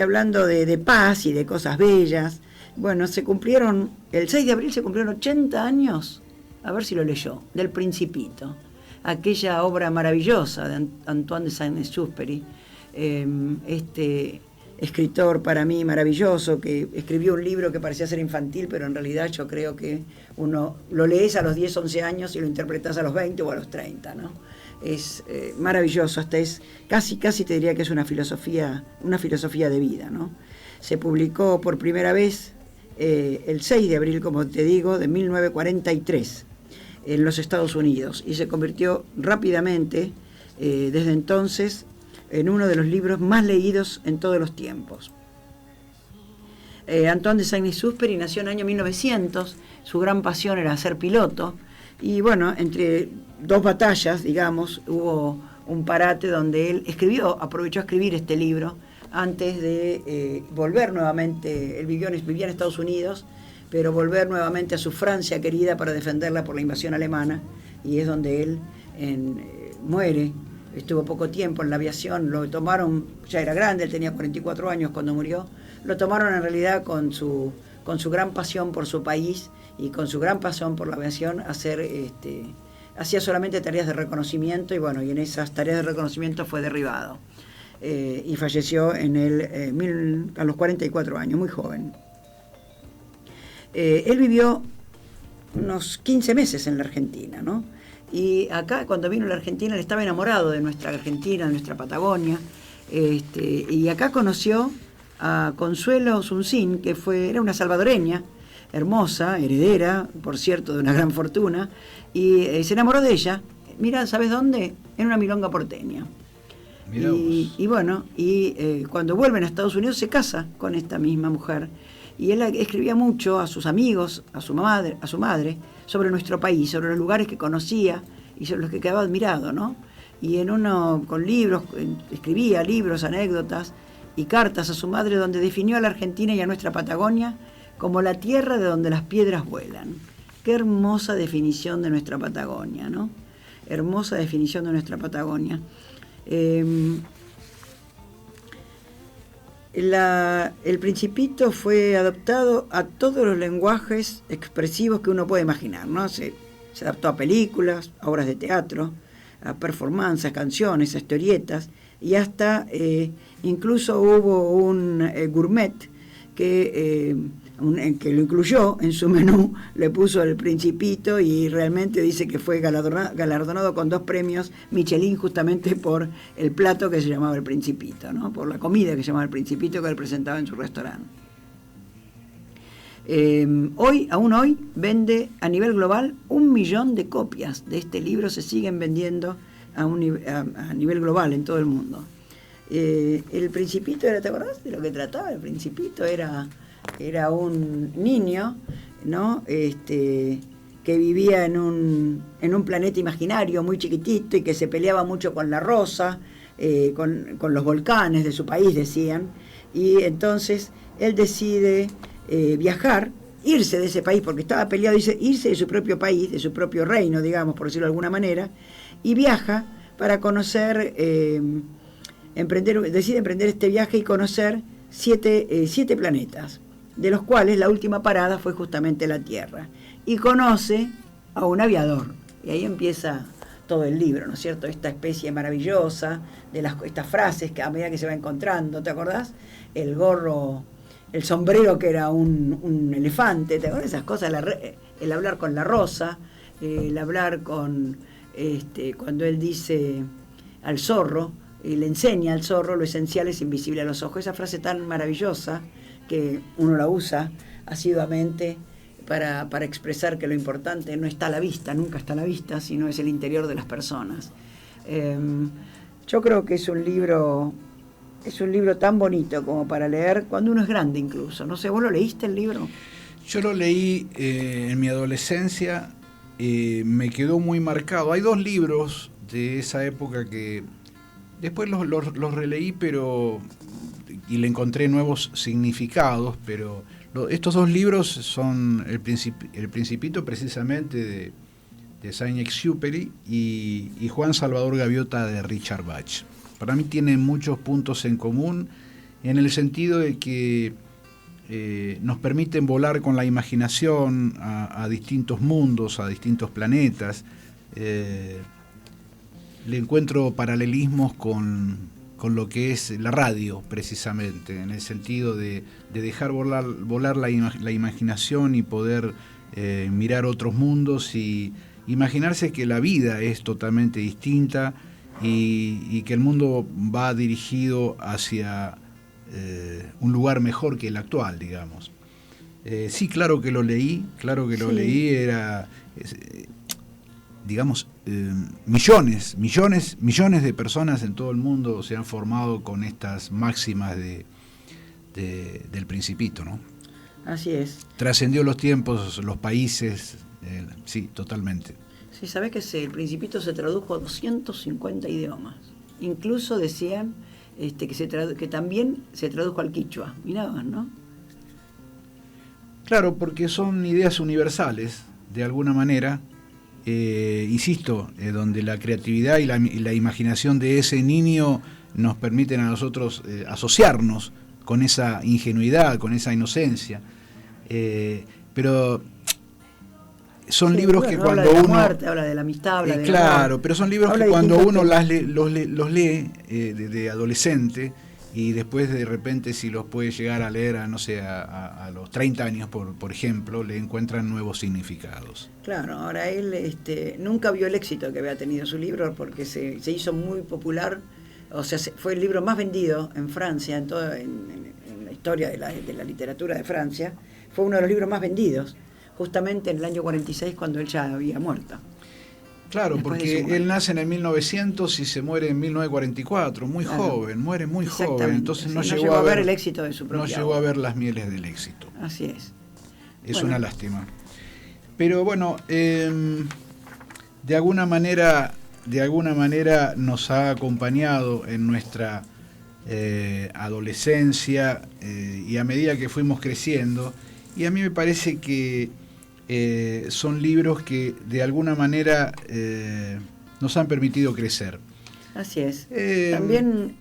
hablando de paz y de cosas bellas. Bueno, el 6 de abril se cumplieron 80 años, a ver si lo leyó, del Principito, aquella obra maravillosa de Antoine de Saint-Exupéry, este escritor para mí maravilloso, que escribió un libro que parecía ser infantil, pero en realidad yo creo que uno lo lees a los 10, 11 años y lo interpretas a los 20 o a los 30, ¿no? Es maravilloso, hasta es casi te diría que es una filosofía de vida, ¿no? Se publicó por primera vez el 6 de abril, como te digo, de 1943 en los Estados Unidos, y se convirtió rápidamente desde entonces en uno de los libros más leídos en todos los tiempos. Antoine de Saint-Exupéry nació en el año 1900, su gran pasión era ser piloto, y bueno, entre dos batallas, digamos, hubo un parate donde él aprovechó a escribir este libro antes de volver nuevamente. Él vivía en Estados Unidos, pero volver nuevamente a su Francia querida para defenderla por la invasión alemana, y es donde él muere. Estuvo poco tiempo en la aviación, lo tomaron, ya era grande, él tenía 44 años cuando murió, lo tomaron en realidad con su gran pasión por su país y con su gran pasión por la aviación, hacía solamente tareas de reconocimiento, y bueno, y en esas tareas de reconocimiento fue derribado y falleció a los 44 años, muy joven. Él vivió unos 15 meses en la Argentina, ¿no? Y acá, cuando vino a la Argentina, él estaba enamorado de nuestra Argentina, de nuestra Patagonia, y acá conoció a Consuelo Suncín, que era una salvadoreña, hermosa, heredera, por cierto, de una gran fortuna, y se enamoró de ella. Mira, ¿sabes dónde? En una milonga porteña. Y bueno, cuando vuelven a Estados Unidos se casa con esta misma mujer, y él escribía mucho a sus amigos, a su madre, sobre nuestro país, sobre los lugares que conocía y sobre los que quedaba admirado, ¿no? Y con libros, escribía libros, anécdotas y cartas a su madre, donde definió a la Argentina y a nuestra Patagonia como la tierra de donde las piedras vuelan. Qué hermosa definición de nuestra Patagonia, ¿no? Hermosa definición de nuestra Patagonia. El Principito fue adaptado a todos los lenguajes expresivos que uno puede imaginar, ¿no? Se adaptó a películas, a obras de teatro, a performances, canciones, a historietas, y hasta incluso hubo un gourmet que lo incluyó en su menú, le puso el Principito, y realmente dice que fue galardonado con 2 premios Michelin justamente por el plato que se llamaba el Principito, ¿no? Por la comida que se llamaba el Principito, que él presentaba en su restaurante. Aún hoy vende a nivel global 1 millón de copias de este libro, se siguen vendiendo a nivel global en todo el mundo. El Principito ¿te acordás de lo que trataba? El Principito era un niño, ¿no? Que vivía en un planeta imaginario muy chiquitito, y que se peleaba mucho con la rosa, con los volcanes de su país, decían, y entonces él decide viajar, irse de ese país, porque estaba peleado, dice, irse de su propio país, de su propio reino, digamos, por decirlo de alguna manera, y viaja para conocer, decide emprender este viaje y conocer 7 planetas, de los cuales la última parada fue justamente la Tierra, y conoce a un aviador, y ahí empieza todo el libro, ¿no es cierto? Esta especie maravillosa de estas frases que a medida que se va encontrando, ¿te acordás? El gorro, el sombrero que era un elefante, ¿te acordás? Esas cosas, el hablar con la rosa, el hablar con, cuando él dice al zorro, y le enseña al zorro: lo esencial es invisible a los ojos. Esa frase tan maravillosa que uno la usa asiduamente para expresar que lo importante no está a la vista, nunca está a la vista, sino es el interior de las personas. Yo creo que es un libro tan bonito como para leer cuando uno es grande incluso. No sé, ¿vos lo leíste el libro? Yo lo leí en mi adolescencia, me quedó muy marcado. Hay 2 libros de esa época que después los releí, y le encontré nuevos significados, pero estos 2 libros son El Principito, precisamente, de Saint-Exupéry, y Juan Salvador Gaviota, de Richard Bach. Para mí tienen muchos puntos en común, en el sentido de que nos permiten volar con la imaginación a distintos mundos, a distintos planetas. Le encuentro paralelismos con lo que es la radio, precisamente, en el sentido de dejar volar la imaginación y poder mirar otros mundos y imaginarse que la vida es totalmente distinta y que el mundo va dirigido hacia un lugar mejor que el actual, digamos. Sí, claro que lo leí, era... digamos, millones de personas en todo el mundo se han formado con estas máximas del Principito, ¿no? Así es. Trascendió los tiempos, los países, sí, totalmente. Sí, sabés que el Principito se tradujo a 250 idiomas. Incluso decían que también se tradujo al quichua. Mirá vos, ¿no? Claro, porque son ideas universales, de alguna manera. Insisto, donde la creatividad y la imaginación de ese niño nos permiten a nosotros asociarnos con esa ingenuidad, con esa inocencia. Pero son libros que cuando habla de la uno... muerte, habla de la amistad, habla de claro, amor, pero son libros que cuando uno los lee de adolescente y después de repente si los puede llegar a leer a los 30 años, por ejemplo, le encuentran nuevos significados. Claro, ahora él nunca vio el éxito que había tenido su libro porque se hizo muy popular, o sea, fue el libro más vendido en Francia, en la historia de la literatura de Francia, fue uno de los libros más vendidos, justamente en el año 46 cuando él ya había muerto. Claro, porque él nace en el 1900 y se muere en 1944, muy joven, muere muy joven, entonces no llegó a ver el éxito de su propia obra. No llegó a ver las mieles del éxito. Así es. Es una lástima. Pero bueno, de alguna manera nos ha acompañado en nuestra adolescencia y a medida que fuimos creciendo, y a mí me parece que son libros que de alguna manera nos han permitido crecer. Así es. También